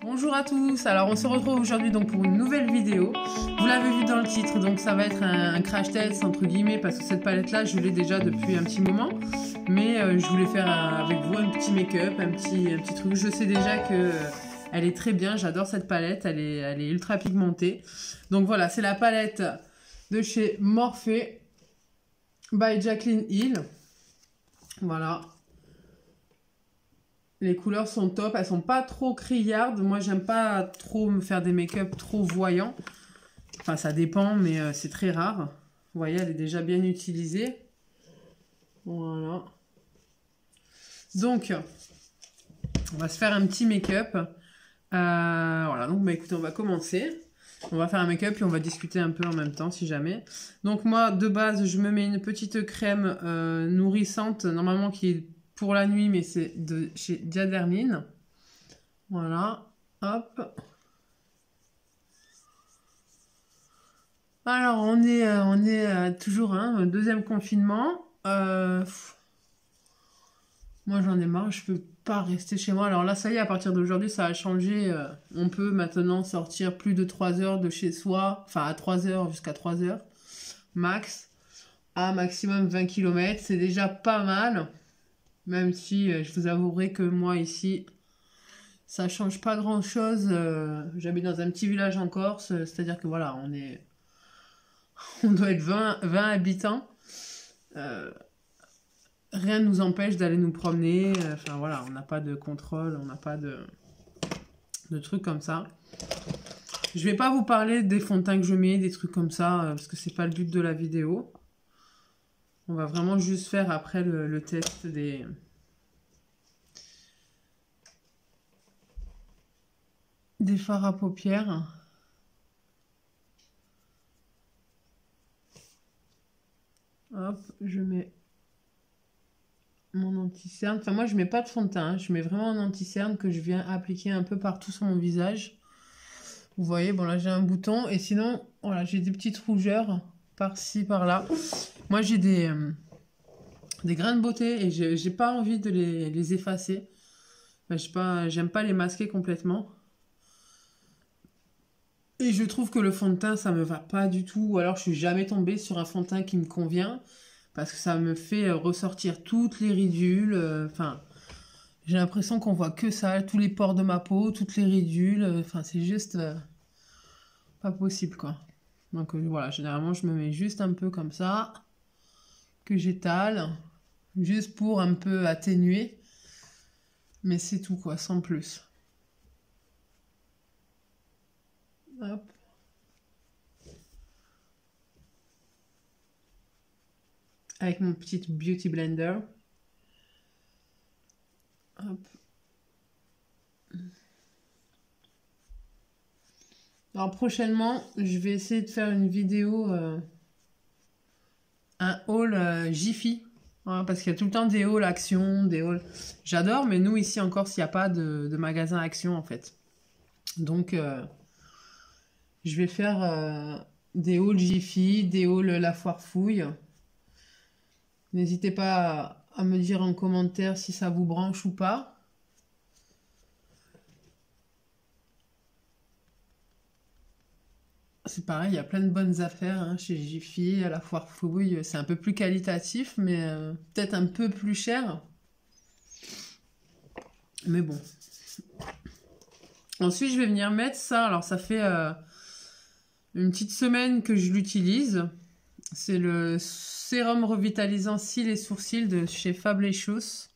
Bonjour à tous, alors on se retrouve aujourd'hui donc pour une nouvelle vidéo. Vous l'avez vu dans le titre, donc ça va être un crash test entre guillemets parce que cette palette là je l'ai déjà depuis un petit moment. Mais je voulais faire avec vous un petit make-up, un petit truc. Je sais déjà que elle est très bien, j'adore cette palette, elle est ultra pigmentée. Donc voilà, c'est la palette de chez Morphe by Jaclyn Hill. Voilà. Les couleurs sont top, elles sont pas trop criardes. Moi, j'aime pas trop me faire des make-up trop voyants. Enfin, ça dépend, mais c'est très rare. Vous voyez, elle est déjà bien utilisée. Voilà. Donc, on va se faire un petit make-up. Voilà, donc bah, écoutez, on va commencer. On va faire un make-up et on va discuter un peu en même temps, si jamais. Donc moi, de base, je me mets une petite crème nourrissante, normalement qui est pour la nuit, mais c'est de chez Diadermine. Voilà, hop. Alors, on est toujours deuxième confinement. Moi, j'en ai marre, je peux pas rester chez moi. Alors là, ça y est, à partir d'aujourd'hui, ça a changé. On peut maintenant sortir plus de 3 heures de chez soi. Enfin, à 3 heures, jusqu'à 3 heures. Max. À maximum 20 km. C'est déjà pas mal. Même si je vous avouerai que moi ici, ça change pas grand chose. J'habite dans un petit village en Corse, c'est-à-dire que voilà, on doit être 20 habitants. Rien ne nous empêche d'aller nous promener. Enfin voilà, on n'a pas de contrôle, on n'a pas de trucs comme ça. Je vais pas vous parler des fonds de teint que je mets, des trucs comme ça, parce que c'est pas le but de la vidéo. On va vraiment juste faire après le test des fards à paupières. Hop, je mets mon anti-cerne. Enfin, moi, je mets pas de fond de teint. Je mets vraiment un anti-cerne que je viens appliquer un peu partout sur mon visage. Vous voyez, bon, là, j'ai un bouton. Et sinon, voilà, j'ai des petites rougeurs par-ci, par-là. Moi, j'ai des grains de beauté et j'ai pas envie de les effacer. Enfin, j'aime pas les masquer complètement. Et je trouve que le fond de teint, ça me va pas du tout. Ou alors, je suis jamais tombée sur un fond de teint qui me convient. Parce que ça me fait ressortir toutes les ridules. Enfin, j'ai l'impression qu'on voit que ça. Tous les pores de ma peau, toutes les ridules. Enfin, c'est juste pas possible, quoi. Donc voilà, généralement, je me mets juste un peu comme ça. Que j'étale. Juste pour un peu atténuer. Mais c'est tout, quoi, sans plus. Hop. Avec mon petit beauty blender. Hop. Alors prochainement, je vais essayer de faire une vidéo, un haul Jiffy. Voilà, parce qu'il y a tout le temps des hauls Action, des hauls... J'adore, mais nous ici en Corse, il n'y a pas de magasin Action en fait. Donc je vais faire des hauls Jiffy, des hauls La Foire Fouille. N'hésitez pas à me dire en commentaire si ça vous branche ou pas. C'est pareil, il y a plein de bonnes affaires chez Jiffy, à La Foire Fouille. C'est un peu plus qualitatif, mais peut-être un peu plus cher. Mais bon. Ensuite, je vais venir mettre ça. Alors, ça fait une petite semaine que je l'utilise. C'est le sérum revitalisant cils et sourcils de chez Fablicious.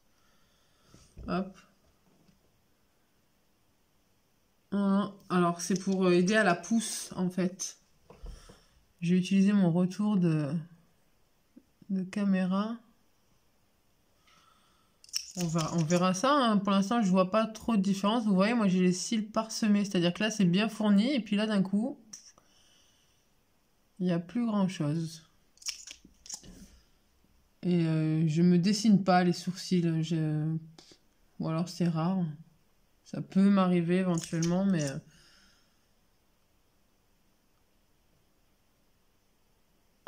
Hop. Alors, c'est pour aider à la pousse, en fait. J'ai utilisé mon retour de caméra. On verra ça. Pour l'instant, je vois pas trop de différence. Vous voyez, moi, j'ai les cils parsemés. C'est-à-dire que là, c'est bien fourni. Et puis là, d'un coup, il n'y a plus grand-chose. Et je me dessine pas les sourcils. Ou alors, c'est rare. Ça peut m'arriver éventuellement, mais...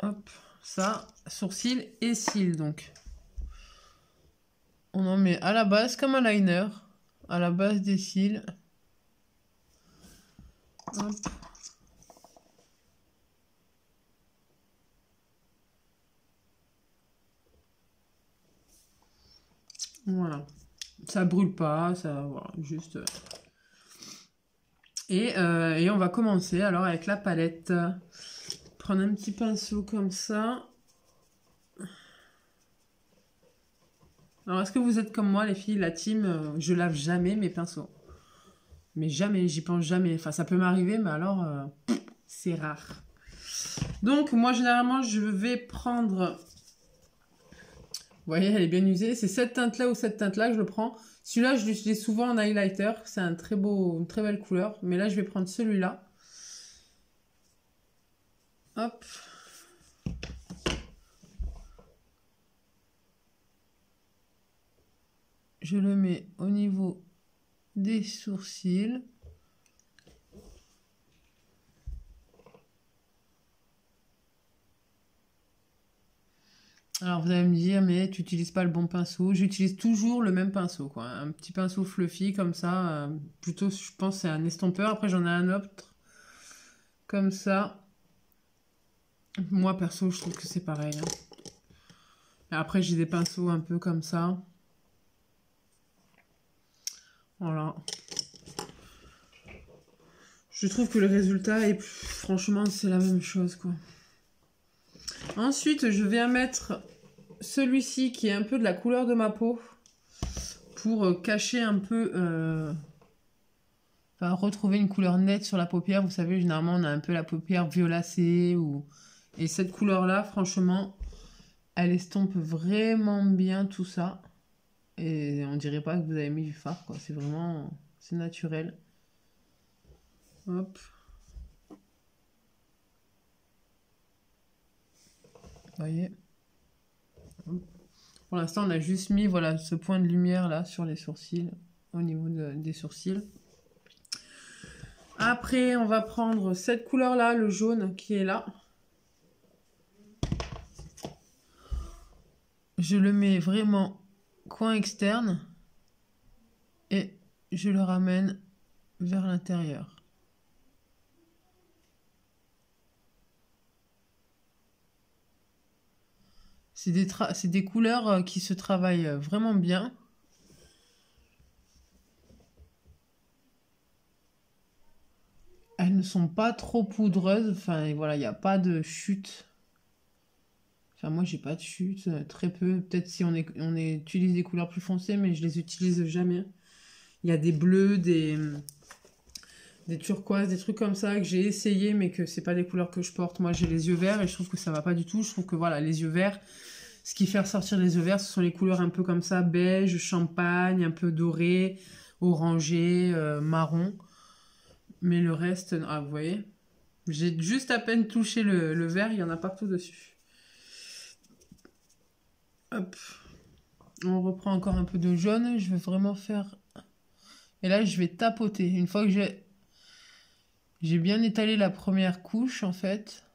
Hop, ça, sourcils et cils, donc. On en met à la base comme un liner, à la base des cils. Hop. Voilà. Ça brûle pas, ça, voilà, juste... Et on va commencer alors avec la palette. Prendre un petit pinceau comme ça. Alors, est-ce que vous êtes comme moi, les filles, la team, je lave jamais mes pinceaux. Mais jamais, j'y pense jamais. Enfin, ça peut m'arriver, mais alors, c'est rare. Donc, moi, généralement, je vais prendre... Vous voyez, elle est bien usée. C'est cette teinte-là ou cette teinte-là que je le prends. Celui-là, je l'utilise souvent en highlighter. C'est un très beau, une très belle couleur. Mais là, je vais prendre celui-là. Hop. Je le mets au niveau des sourcils. Alors vous allez me dire, mais tu n'utilises pas le bon pinceau. J'utilise toujours le même pinceau, quoi. Un petit pinceau fluffy comme ça. Plutôt, je pense, c'est un estompeur. Après, j'en ai un autre comme ça. Moi, perso, je trouve que c'est pareil. Hein. Et après, j'ai des pinceaux un peu comme ça. Voilà. Je trouve que le résultat est... Franchement, c'est la même chose, quoi. Ensuite, je vais mettre celui-ci qui est un peu de la couleur de ma peau pour cacher un peu... Enfin, retrouver une couleur nette sur la paupière. Vous savez, généralement, on a un peu la paupière violacée. Ou... Et cette couleur-là, franchement, elle estompe vraiment bien tout ça. Et on dirait pas que vous avez mis du fard, quoi. C'est vraiment... C'est naturel. Hop. Vous voyez. Pour l'instant, on a juste mis voilà, ce point de lumière là sur les sourcils, au niveau des sourcils. Après, on va prendre cette couleur-là, le jaune qui est là. Je le mets vraiment coin externe et je le ramène vers l'intérieur. C'est des couleurs qui se travaillent vraiment bien. Elles ne sont pas trop poudreuses. Enfin, voilà, il n'y a pas de chute. Enfin, moi, j'ai pas de chute, très peu. Peut-être si on utilise des couleurs plus foncées, mais je les utilise jamais. Il y a des bleus, des turquoises, des trucs comme ça que j'ai essayé, mais que c'est pas des couleurs que je porte. Moi, j'ai les yeux verts et je trouve que ça va pas du tout. Je trouve que voilà, les yeux verts, ce qui fait ressortir les yeux verts, ce sont les couleurs un peu comme ça, beige, champagne, un peu doré, orangé, marron. Mais le reste, ah, vous voyez, j'ai juste à peine touché le vert, il y en a partout dessus. Hop. On reprend encore un peu de jaune. Je vais vraiment faire... Et là, je vais tapoter. Une fois que j'ai bien étalé la première couche, en fait.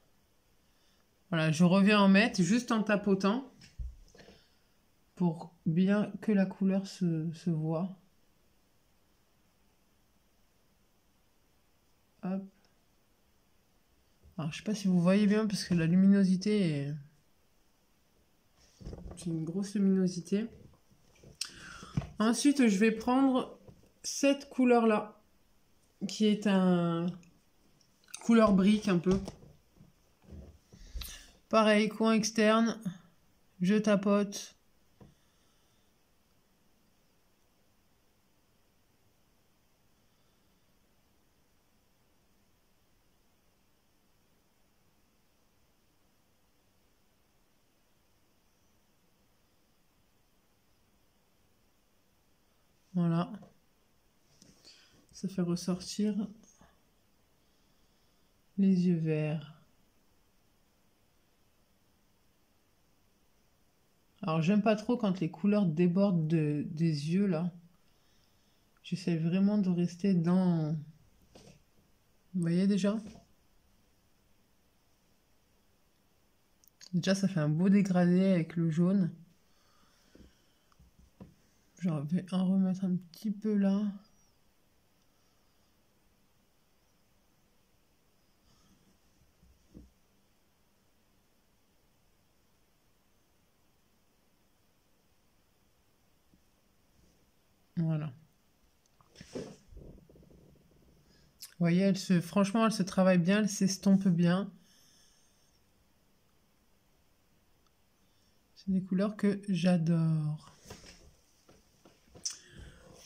Voilà, je reviens en mettre juste en tapotant. Pour bien que la couleur se voit. Hop. Alors, je sais pas si vous voyez bien parce que la luminosité est... J'ai une grosse luminosité. Ensuite, je vais prendre cette couleur-là, qui est un couleur brique un peu. Pareil, coin externe, je tapote. Voilà. Ça fait ressortir les yeux verts. Alors, j'aime pas trop quand les couleurs débordent des yeux, là. J'essaie vraiment de rester dans... Vous voyez déjà? Déjà, ça fait un beau dégradé avec le jaune. Je vais en remettre un petit peu là. Voilà. Vous voyez, franchement, elle se travaille bien, elle s'estompe bien. C'est des couleurs que j'adore.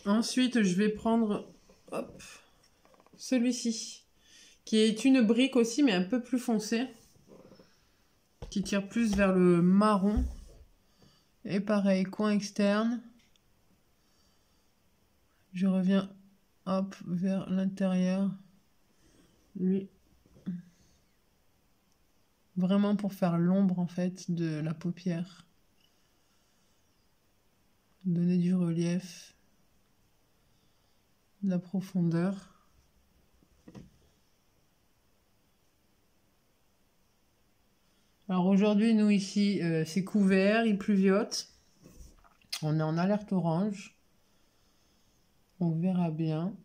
Ensuite, je vais prendre celui-ci, qui est une brique aussi, mais un peu plus foncé, qui tire plus vers le marron. Et pareil, coin externe. Je reviens, hop, vers l'intérieur. Lui. Vraiment pour faire l'ombre, en fait, de la paupière. Donner du relief. De la profondeur. Alors aujourd'hui, nous ici, c'est couvert, il pluviote. On est en alerte orange. On verra bien.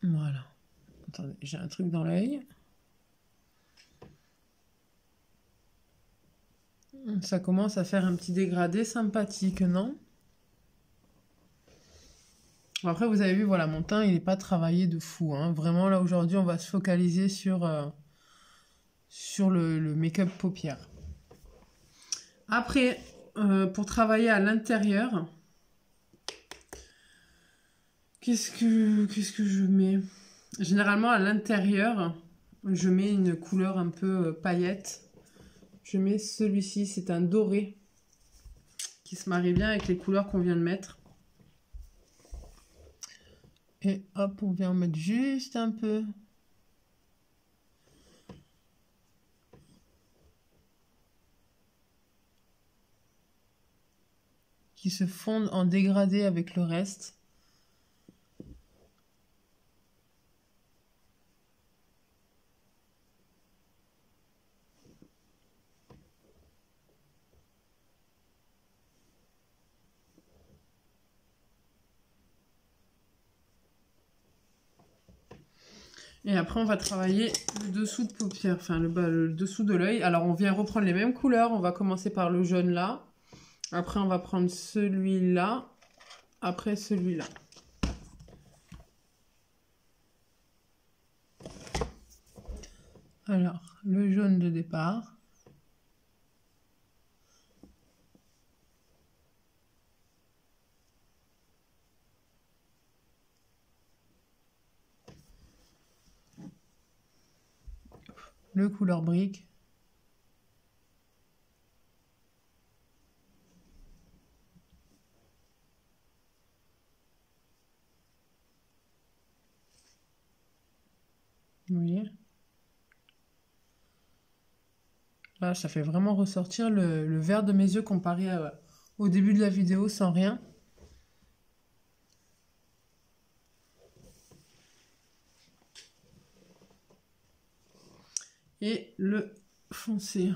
Voilà. Attendez, j'ai un truc dans l'œil. Ça commence à faire un petit dégradé sympathique, non? Après, vous avez vu, voilà, mon teint, il n'est pas travaillé de fou. Hein. Vraiment, là, aujourd'hui, on va se focaliser sur le make-up paupières. Après, pour travailler à l'intérieur, qu'est-ce que je mets? Généralement, à l'intérieur, je mets une couleur un peu paillette. Je mets celui-ci, c'est un doré qui se marie bien avec les couleurs qu'on vient de mettre. Et hop, on vient en mettre juste un peu. Qui se fondent en dégradé avec le reste. Et après, on va travailler le dessous de paupière, enfin le dessous de l'œil. Alors, on vient reprendre les mêmes couleurs. On va commencer par le jaune là. Après, on va prendre celui-là. Après, celui-là. Alors, le jaune de départ. Le couleur brique. Vous voyez? Là, ça fait vraiment ressortir le vert de mes yeux comparé au début de la vidéo sans rien. Et le foncé.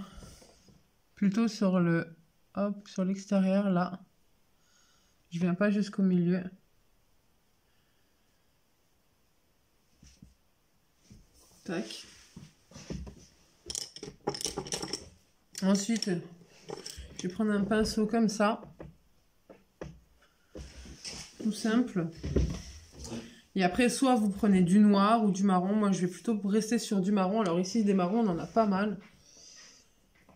Plutôt sur sur l'extérieur, là. Je viens pas jusqu'au milieu. Tac. Ensuite, je vais prendre un pinceau comme ça. Tout simple. Et après, soit vous prenez du noir ou du marron. Moi, je vais plutôt rester sur du marron. Alors ici, des marrons, on en a pas mal.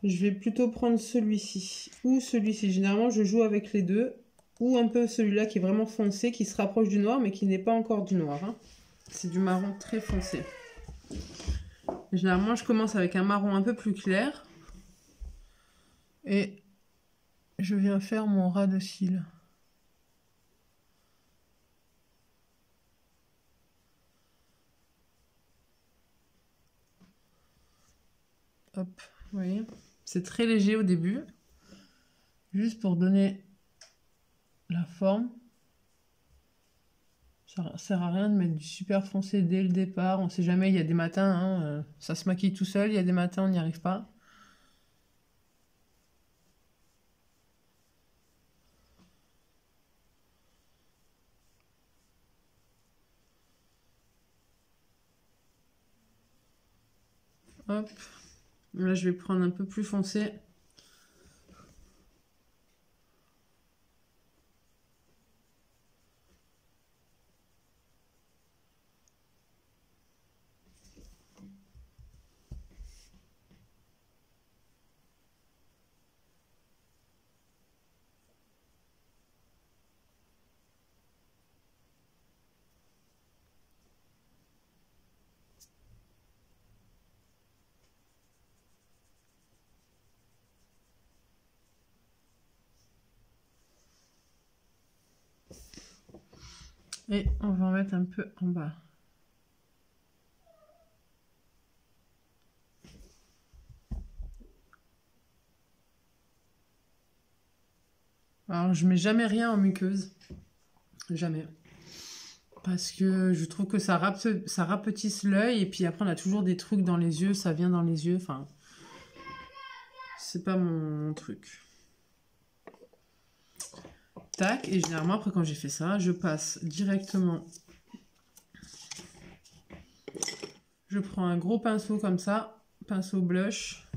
Je vais plutôt prendre celui-ci ou celui-ci. Généralement, je joue avec les deux. Ou un peu celui-là qui est vraiment foncé, qui se rapproche du noir, mais qui n'est pas encore du noir. Hein. C'est du marron très foncé. Généralement, je commence avec un marron un peu plus clair. Et je viens faire mon ras de cils. Hop, vous voyez, c'est très léger au début. Juste pour donner la forme. Ça sert à rien de mettre du super foncé dès le départ. On sait jamais, il y a des matins, hein, ça se maquille tout seul. Il y a des matins, on n'y arrive pas. Hop. Là, je vais prendre un peu plus foncé. Et on va en mettre un peu en bas. Alors, je mets jamais rien en muqueuse. Jamais. Parce que je trouve que ça rapetisse l'œil. Et puis après, on a toujours des trucs dans les yeux. Ça vient dans les yeux. Enfin, c'est pas mon truc. Tac. Et généralement, après, quand j'ai fait ça, je passe directement. Je prends un gros pinceau comme ça. Pinceau blush.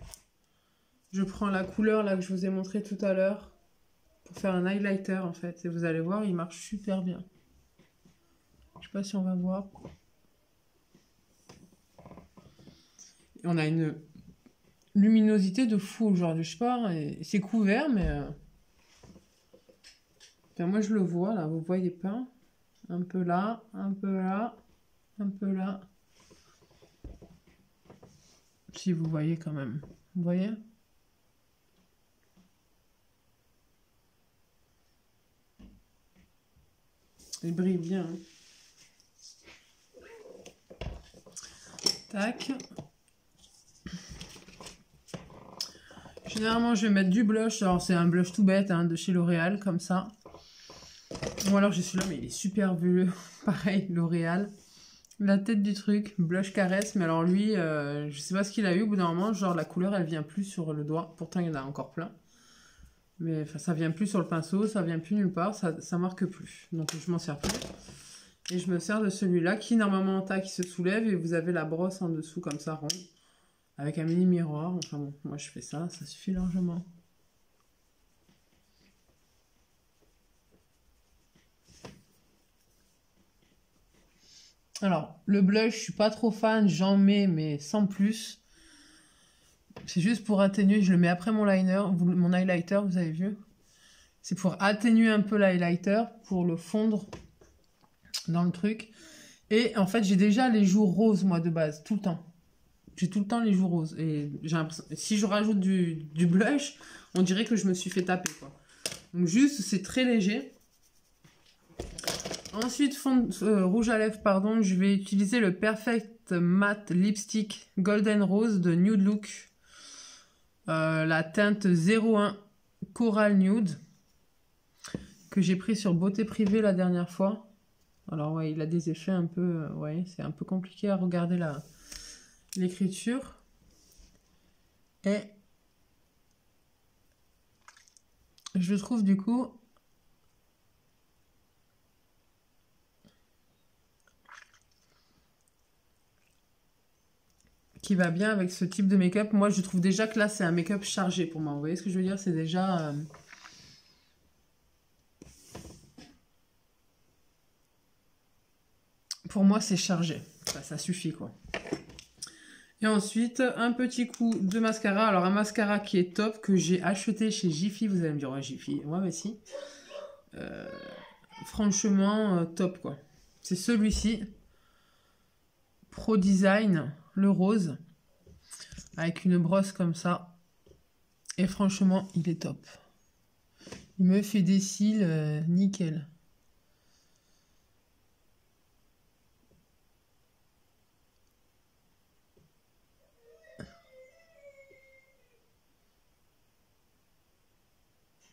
Je prends la couleur là que je vous ai montré tout à l'heure. Pour faire un highlighter en fait. Et vous allez voir, il marche super bien. Je sais pas si on va voir. Et on a une luminosité de fou aujourd'hui. Je sais pas, c'est couvert, mais... Enfin, moi, je le vois, là. Vous voyez pas? Un peu là, un peu là, un peu là. Si vous voyez quand même. Vous voyez? Il brille bien. Hein. Tac. Généralement, je vais mettre du blush. Alors, c'est un blush tout bête hein, de chez L'Oréal, comme ça. Ou alors, j'ai celui-là, mais il est super vieux. Pareil, L'Oréal. La tête du truc, blush caresse. Mais alors, lui, je sais pas ce qu'il a eu au bout d'un moment. Genre, la couleur, elle vient plus sur le doigt. Pourtant, il y en a encore plein. Mais ça vient plus sur le pinceau, ça vient plus nulle part. Ça marque plus. Donc, je m'en sers plus. Et je me sers de celui-là qui, normalement, tac, qui se soulève. Et vous avez la brosse en dessous, comme ça, ronde. Avec un mini miroir, enfin bon, moi je fais ça, ça suffit largement. Alors, le blush, je suis pas trop fan, j'en mets, mais sans plus. C'est juste pour atténuer, je le mets après mon liner, mon highlighter, vous avez vu. C'est pour atténuer un peu l'highlighter, pour le fondre dans le truc. Et en fait, j'ai déjà les joues roses, moi, de base, tout le temps. J'ai tout le temps les joues roses. Et j'ai l'impression, si je rajoute du blush, on dirait que je me suis fait taper, quoi. Donc juste, c'est très léger. Ensuite, rouge à lèvres, pardon, je vais utiliser le Perfect Matte Lipstick Golden Rose de Nude Look. La teinte 01 Coral Nude. Que j'ai pris sur Beauté Privée la dernière fois. Alors ouais, il a des effets un peu... ouais, c'est un peu compliqué à regarder l'écriture. Et je trouve du coup... qui va bien avec ce type de make-up. Moi, je trouve déjà que là, c'est un make-up chargé pour moi. Vous voyez ce que je veux dire? C'est déjà... Pour moi, c'est chargé. Ça suffit, quoi. Et ensuite, un petit coup de mascara. Alors, un mascara qui est top, que j'ai acheté chez Jiffy. Vous allez me dire, ouais, Jiffy. Ouais, mais si. Franchement, top, quoi. C'est celui-ci. Pro Design, le rose. Avec une brosse comme ça. Et franchement, il est top. Il me fait des cils nickel.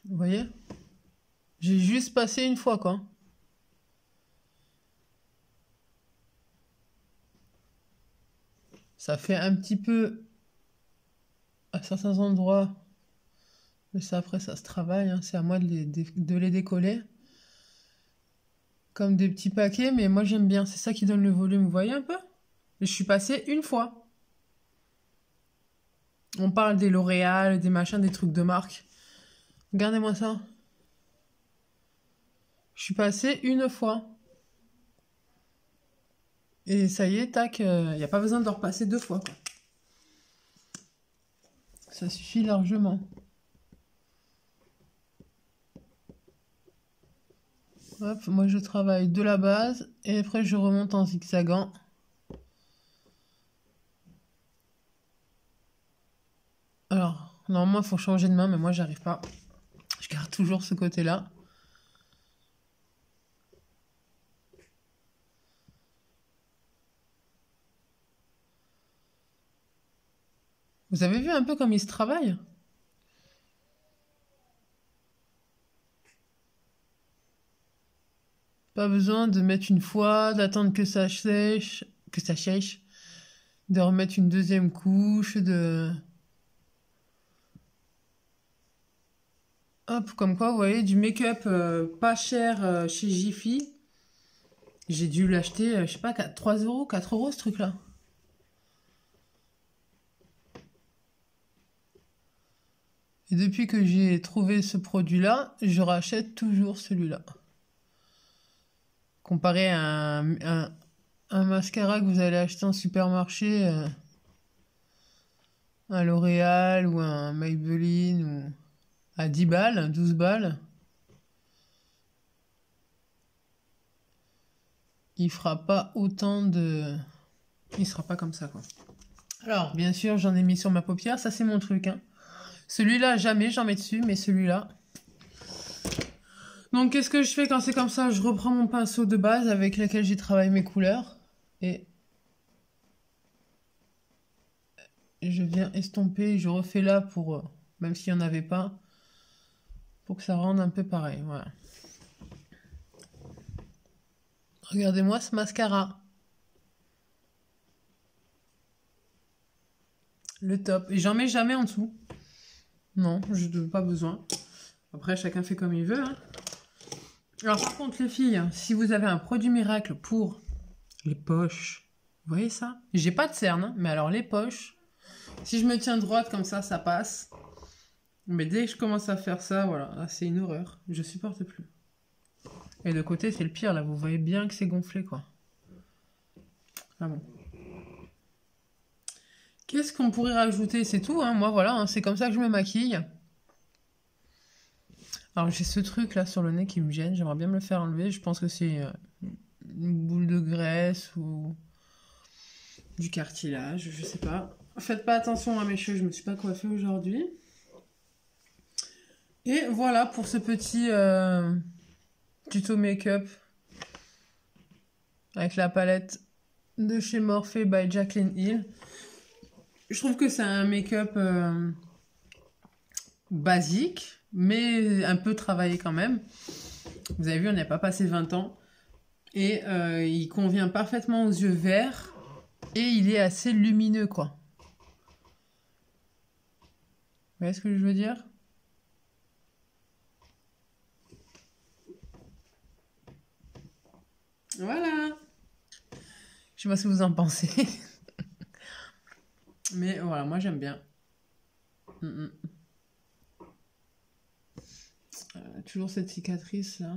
Vous voyez? J'ai juste passé une fois, quoi. Ça fait un petit peu à certains endroits. Mais ça, après, ça se travaille. Hein. C'est à moi de les décoller. Comme des petits paquets, mais moi, j'aime bien. C'est ça qui donne le volume. Vous voyez un peu? Et je suis passée une fois. On parle des L'Oréal, des machins, des trucs de marque. Regardez-moi ça. Je suis passée une fois. Et ça y est, tac, il n'y a pas besoin de repasser 2 fois, quoi. Ça suffit largement. Hop, moi je travaille de la base et après je remonte en zigzagant. Alors, normalement il faut changer de main, mais moi j'arrive pas. Je garde toujours ce côté-là. Vous avez vu un peu comme il se travaille? Pas besoin de mettre une fois, d'attendre que ça sèche, de remettre une deuxième couche, de... Hop, comme quoi, vous voyez, du make-up pas cher chez Jiffy. J'ai dû l'acheter, je sais pas, 3 euros, 4 euros ce truc-là. Et depuis que j'ai trouvé ce produit-là, je rachète toujours celui-là. Comparé à un mascara que vous allez acheter en supermarché, un L'Oréal ou un Maybelline, ou à 10 balles, 12 balles, il fera pas autant de... Il sera pas comme ça, quoi. Alors, bien sûr, j'en ai mis sur ma paupière, ça c'est mon truc, hein. Celui-là, jamais j'en mets dessus, mais celui-là... Donc, qu'est-ce que je fais quand c'est comme ça? Je reprends mon pinceau de base avec lequel j'ai travaillé mes couleurs. Et je viens estomper, je refais là pour... même s'il n'y en avait pas, pour que ça rende un peu pareil, voilà. Regardez-moi ce mascara. Le top. Et j'en mets jamais en dessous. Non, je n'ai pas besoin. Après, chacun fait comme il veut, hein. Alors, par contre, les filles, si vous avez un produit miracle pour les poches, vous voyez ça? J'ai pas de cerne, hein, mais alors les poches, si je me tiens droite comme ça passe. Mais dès que je commence à faire ça, voilà, c'est une horreur. Je supporte plus. Et de côté, c'est le pire, là. Vous voyez bien que c'est gonflé, quoi. Ah bon. Qu'est-ce qu'on pourrait rajouter? C'est tout, hein. Moi, voilà, hein, c'est comme ça que je me maquille. Alors, j'ai ce truc-là sur le nez qui me gêne. J'aimerais bien me le faire enlever. Je pense que c'est une boule de graisse ou du cartilage, je sais pas. Faites pas attention à mes cheveux, je me suis pas coiffée aujourd'hui. Et voilà pour ce petit tuto make-up avec la palette de chez Morphe by Jaclyn Hill. Je trouve que c'est un make-up basique, mais un peu travaillé quand même. Vous avez vu, on n'a pas passé 20 ans. Et il convient parfaitement aux yeux verts. Et il est assez lumineux, quoi. Vous voyez ce que je veux dire? Voilà. Je sais pas ce que vous en pensez. Mais voilà, moi j'aime bien. Toujours cette cicatrice là.